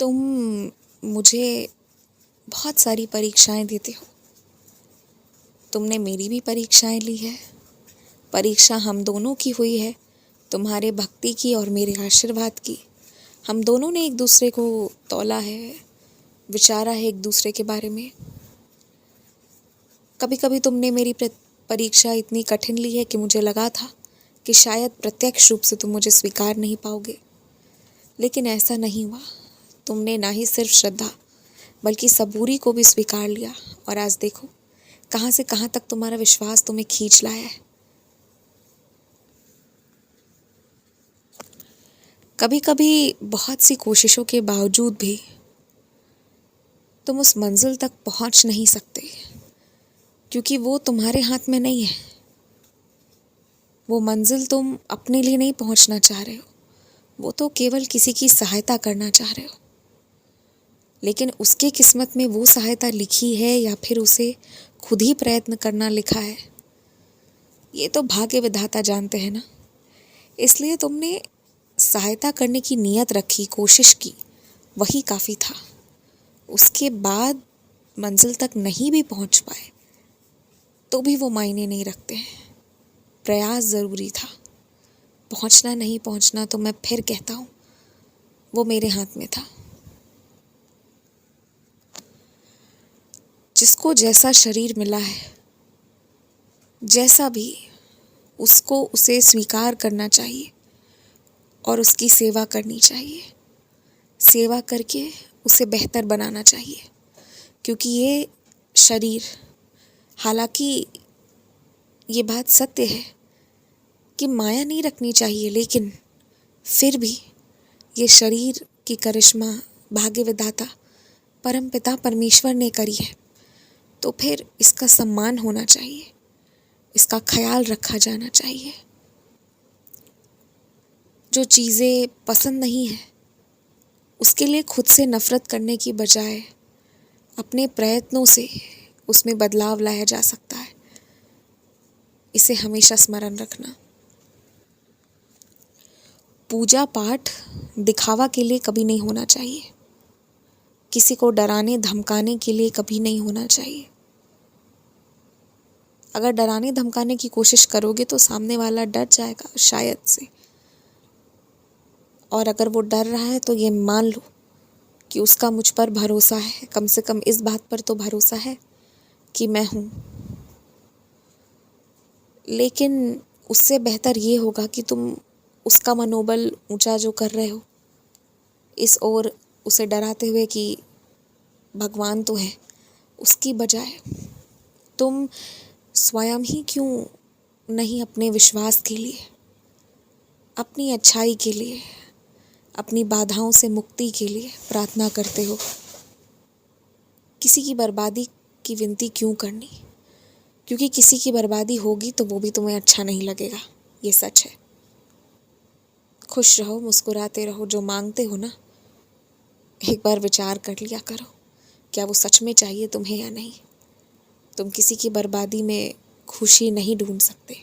तुम मुझे बहुत सारी परीक्षाएं देते हो। तुमने मेरी भी परीक्षाएं ली है। परीक्षा हम दोनों की हुई है, तुम्हारे भक्ति की और मेरे आशीर्वाद की। हम दोनों ने एक दूसरे को तौला है, विचारा है एक दूसरे के बारे में। कभी कभी तुमने मेरी परीक्षा इतनी कठिन ली है कि मुझे लगा था कि शायद प्रत्यक्ष रूप से तुम मुझे स्वीकार नहीं पाओगे, लेकिन ऐसा नहीं हुआ। तुमने ना ही सिर्फ श्रद्धा बल्कि सबूरी को भी स्वीकार लिया, और आज देखो कहाँ से कहाँ तक तुम्हारा विश्वास तुम्हें खींच लाया है। कभी कभी बहुत सी कोशिशों के बावजूद भी तुम उस मंजिल तक पहुंच नहीं सकते, क्योंकि वो तुम्हारे हाथ में नहीं है। वो मंजिल तुम अपने लिए नहीं पहुंचना चाह रहे हो, वो तो केवल किसी की सहायता करना चाह रहे हो। लेकिन उसके किस्मत में वो सहायता लिखी है या फिर उसे खुद ही प्रयत्न करना लिखा है, ये तो भाग्य विधाता जानते हैं ना। इसलिए तुमने सहायता करने की नीयत रखी, कोशिश की, वही काफ़ी था। उसके बाद मंजिल तक नहीं भी पहुंच पाए तो भी वो मायने नहीं रखते हैं। प्रयास ज़रूरी था। पहुंचना नहीं पहुंचना तो मैं फिर कहता हूँ वो मेरे हाथ में था। जिसको जैसा शरीर मिला है, जैसा भी, उसको उसे स्वीकार करना चाहिए और उसकी सेवा करनी चाहिए। सेवा करके उसे बेहतर बनाना चाहिए, क्योंकि ये शरीर, हालांकि ये बात सत्य है कि माया नहीं रखनी चाहिए, लेकिन फिर भी ये शरीर की करिश्मा भाग्य विधाता परमपिता परमेश्वर ने करी है, तो फिर इसका सम्मान होना चाहिए, इसका ख्याल रखा जाना चाहिए। जो चीज़ें पसंद नहीं है उसके लिए खुद से नफरत करने की बजाय अपने प्रयत्नों से उसमें बदलाव लाया जा सकता है। इसे हमेशा स्मरण रखना। पूजा पाठ दिखावा के लिए कभी नहीं होना चाहिए, किसी को डराने धमकाने के लिए कभी नहीं होना चाहिए। अगर डराने धमकाने की कोशिश करोगे तो सामने वाला डर जाएगा शायद से, और अगर वो डर रहा है तो ये मान लो कि उसका मुझ पर भरोसा है। कम से कम इस बात पर तो भरोसा है कि मैं हूँ। लेकिन उससे बेहतर ये होगा कि तुम उसका मनोबल ऊंचा जो कर रहे हो, इस ओर उसे डराते हुए कि भगवान तो है, उसकी बजाय तुम स्वयं ही क्यों नहीं अपने विश्वास के लिए, अपनी अच्छाई के लिए, अपनी बाधाओं से मुक्ति के लिए प्रार्थना करते हो। किसी की बर्बादी की विनती क्यों करनी, क्योंकि किसी की बर्बादी होगी तो वो भी तुम्हें अच्छा नहीं लगेगा, ये सच है। खुश रहो, मुस्कुराते रहो। जो मांगते हो ना, एक बार विचार कर लिया करो, क्या वो सच में चाहिए तुम्हें या नहीं। तुम किसी की बर्बादी में खुशी नहीं ढूंढ सकते।